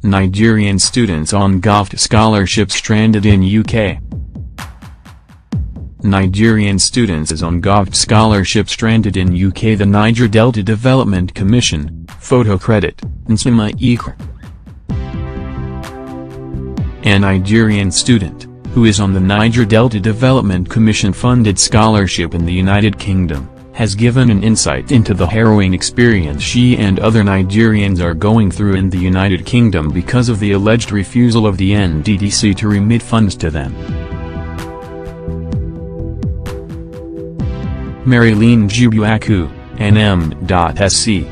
Nigerian students on govt scholarship stranded in UK. Nigerian students on govt scholarship stranded in UK. The Niger Delta Development Commission, photo credit, Nsema Ikra. A Nigerian student, who is on the Niger Delta Development Commission funded scholarship in the United Kingdom, has given an insight into the harrowing experience she and other Nigerians are going through in the United Kingdom because of the alleged refusal of the NDDC to remit funds to them. Marilyn Jubuaku, an M.Sc.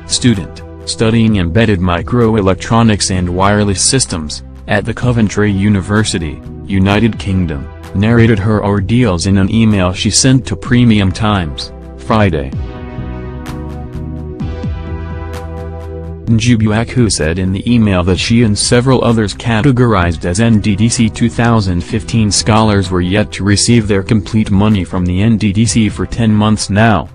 student, studying embedded microelectronics and wireless systems, at the Coventry University, United Kingdom, narrated her ordeals in an email she sent to Premium Times, Friday. Njubuaku said in the email that she and several others categorized as NDDC 2015 scholars were yet to receive their complete money from the NDDC for 10 months now.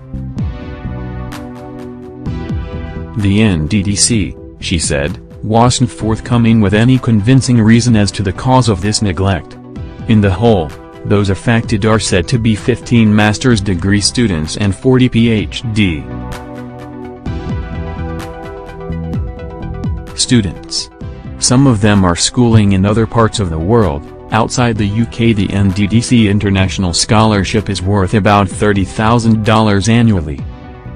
The NDDC, she said, wasn't forthcoming with any convincing reason as to the cause of this neglect. In the whole, those affected are said to be 15 master's degree students and 40 PhD students. Some of them are schooling in other parts of the world. Outside the UK, the NDDC International Scholarship is worth about $30,000 annually.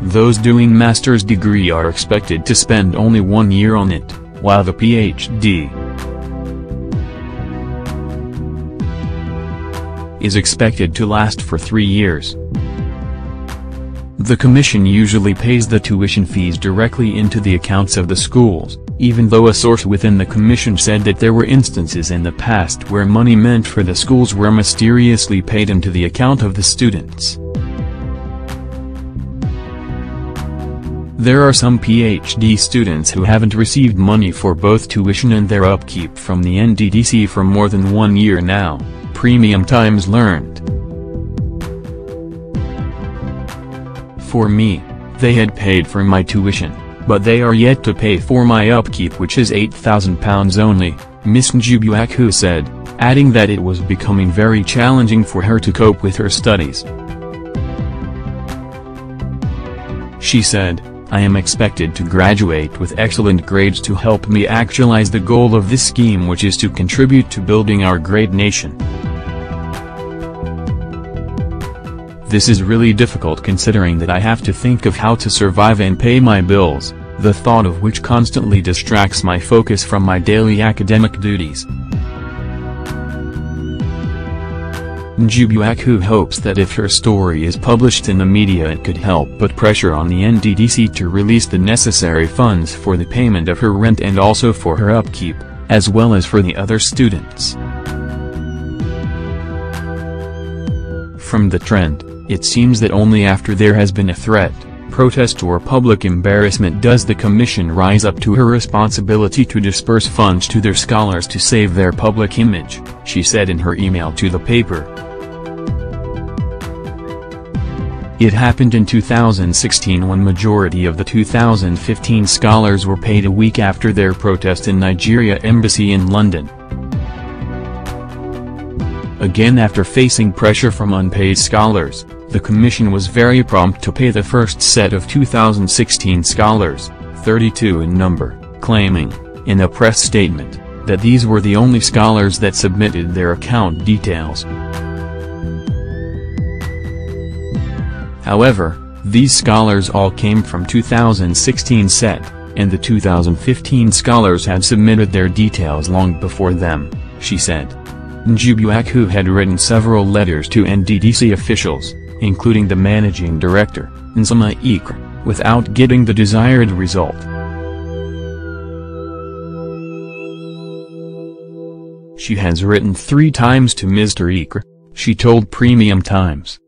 Those doing master's degree are expected to spend only 1 year on it, while the PhD is expected to last for 3 years. The Commission usually pays the tuition fees directly into the accounts of the schools, even though a source within the Commission said that there were instances in the past where money meant for the schools were mysteriously paid into the account of the students. There are some PhD students who haven't received money for both tuition and their upkeep from the NDDC for more than 1 year now, Premium Times learned. For me, they had paid for my tuition, but they are yet to pay for my upkeep, which is £8,000 only, Ms. Njubuaku said, adding that it was becoming very challenging for her to cope with her studies. She said, I am expected to graduate with excellent grades to help me actualize the goal of this scheme, which is to contribute to building our great nation. This is really difficult considering that I have to think of how to survive and pay my bills, the thought of which constantly distracts my focus from my daily academic duties. Njubuaku hopes that if her story is published in the media it could help put pressure on the NDDC to release the necessary funds for the payment of her rent and also for her upkeep, as well as for the other students. From the trend, it seems that only after there has been a threat, protest or public embarrassment does the Commission rise up to her responsibility to disperse funds to their scholars to save their public image, she said in her email to the paper. It happened in 2016 when majority of the 2015 scholars were paid a week after their protest in Nigeria embassy in London. Again, after facing pressure from unpaid scholars, the Commission was very prompt to pay the first set of 2016 scholars, 32 in number, claiming, in a press statement, that these were the only scholars that submitted their account details. However, these scholars all came from 2016 set, and the 2015 scholars had submitted their details long before them, she said. Njubuaku had written several letters to NDDC officials, including the managing director, Nsema Ikra, without getting the desired result. She has written 3 times to Mr. Ikra, she told Premium Times.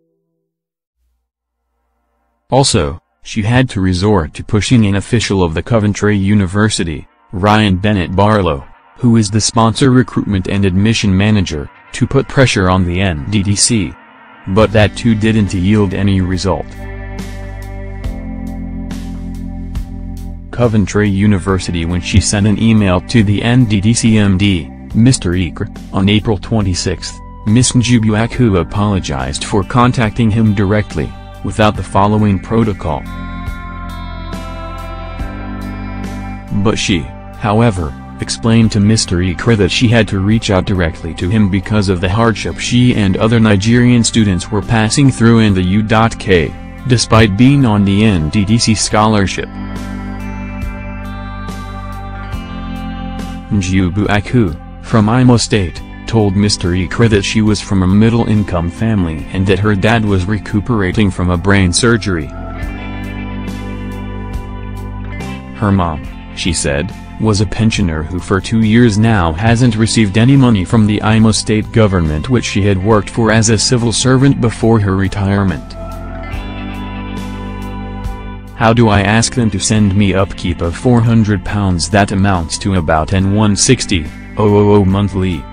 Also, she had to resort to pushing an official of the Coventry University, Ryan Bennett Barlow, who is the sponsor recruitment and admission manager, to put pressure on the NDDC. But that too didn't yield any result. Coventry University when she sent an email to the NDDC MD, Mr. Ikre. On April 26, Ms. Njubuaku apologized for contacting him directly, without the following protocol. But she, however, explained to Mr. Ikre that she had to reach out directly to him because of the hardship she and other Nigerian students were passing through in the U.K, despite being on the NDDC scholarship. Njubuaku, from Imo State, told Mr. Ikre that she was from a middle-income family and that her dad was recuperating from a brain surgery. Her mom, she said, was a pensioner who for 2 years now hasn't received any money from the Imo State government, which she had worked for as a civil servant before her retirement. How do I ask them to send me upkeep of £400? That amounts to about N160,000 monthly,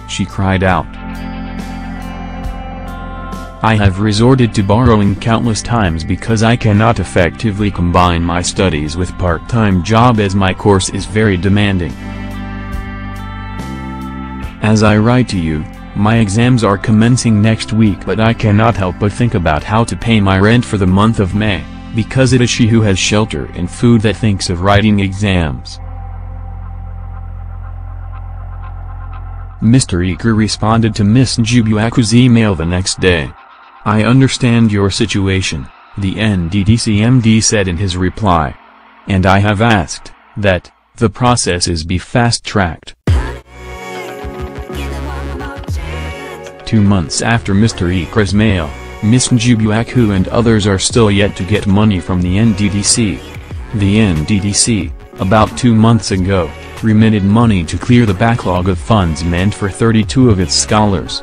she cried out. I have resorted to borrowing countless times because I cannot effectively combine my studies with part-time job as my course is very demanding. As I write to you, my exams are commencing next week, but I cannot help but think about how to pay my rent for the month of May, because it is she who has shelter and food that thinks of writing exams. Mr. Ikre responded to Ms. Njubuaku's email the next day. I understand your situation, the NDDC MD said in his reply. And I have asked that the processes be fast-tracked. 2 months after Mr. Ikre's mail, Ms. Njubuaku and others are still yet to get money from the NDDC. The NDDC, about 2 months ago, remitted money to clear the backlog of funds meant for 32 of its scholars.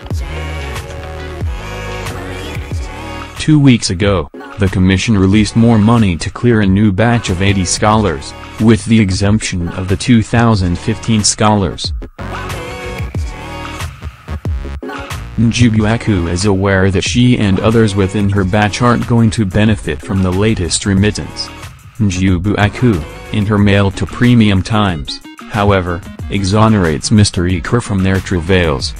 2 weeks ago, the Commission released more money to clear a new batch of 80 scholars, with the exemption of the 2015 scholars. Njubuaku is aware that she and others within her batch aren't going to benefit from the latest remittance. Njubuaku, in her mail to Premium Times, however, exonerates Mr. Ikre from their travails.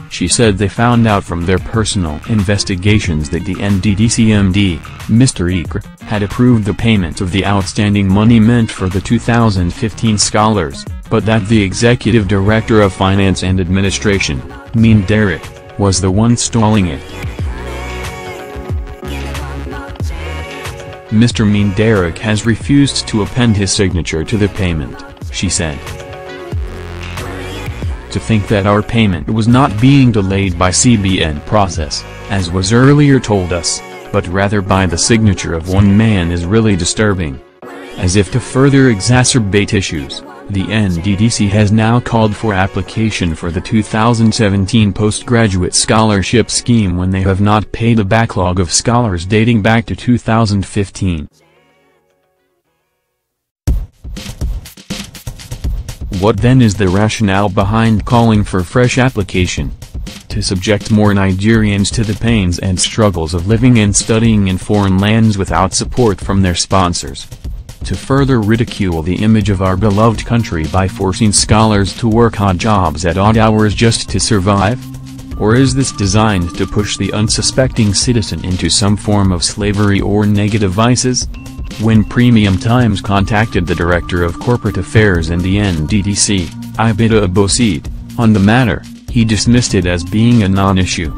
She said they found out from their personal investigations that the NDDC MD, Mr. Ikre, had approved the payment of the outstanding money meant for the 2015 scholars, but that the Executive Director of Finance and Administration, Min Derek, was the one stalling it. Mr. Min Derek has refused to append his signature to the payment, she said. To think that our payment was not being delayed by CBN process, as was earlier told us, but rather by the signature of one man is really disturbing. As if to further exacerbate issues, the NDDC has now called for application for the 2017 postgraduate scholarship scheme when they have not paid a backlog of scholars dating back to 2015. What then is the rationale behind calling for fresh application? To subject more Nigerians to the pains and struggles of living and studying in foreign lands without support from their sponsors. To further ridicule the image of our beloved country by forcing scholars to work odd jobs at odd hours just to survive? Or is this designed to push the unsuspecting citizen into some form of slavery or negative vices? When Premium Times contacted the Director of Corporate Affairs in the NDDC, Ibida Abosid, on the matter, he dismissed it as being a non-issue.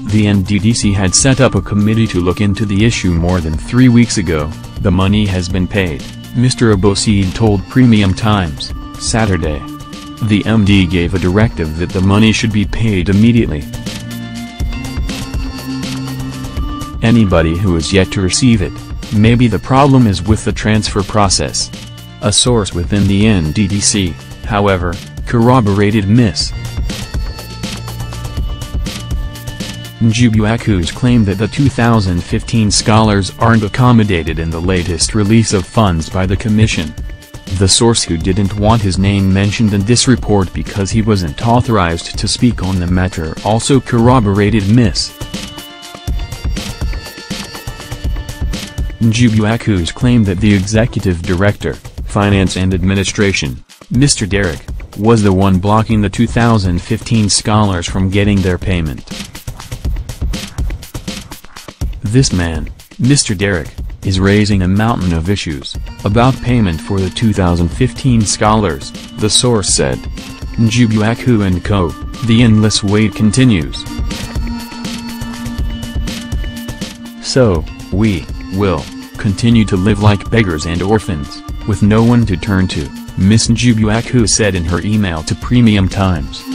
The NDDC had set up a committee to look into the issue more than 3 weeks ago. The money has been paid, Mr. Abosid told Premium Times, Saturday. The MD gave a directive that the money should be paid immediately. Anybody who is yet to receive it, maybe the problem is with the transfer process. A source within the NDDC, however, corroborated Ms. Njubuaku's claim that the 2015 scholars aren't accommodated in the latest release of funds by the Commission. The source, who didn't want his name mentioned in this report because he wasn't authorized to speak on the matter, also corroborated Ms. Njubuaku's claim that the executive director, finance and administration, Mr. Derek, was the one blocking the 2015 scholars from getting their payment. This man, Mr. Derek, is raising a mountain of issues about payment for the 2015 scholars, the source said. Njubuaku and Co., the endless wait continues. So, we will continue to live like beggars and orphans, with no one to turn to, Ms. Njubuaku said in her email to Premium Times.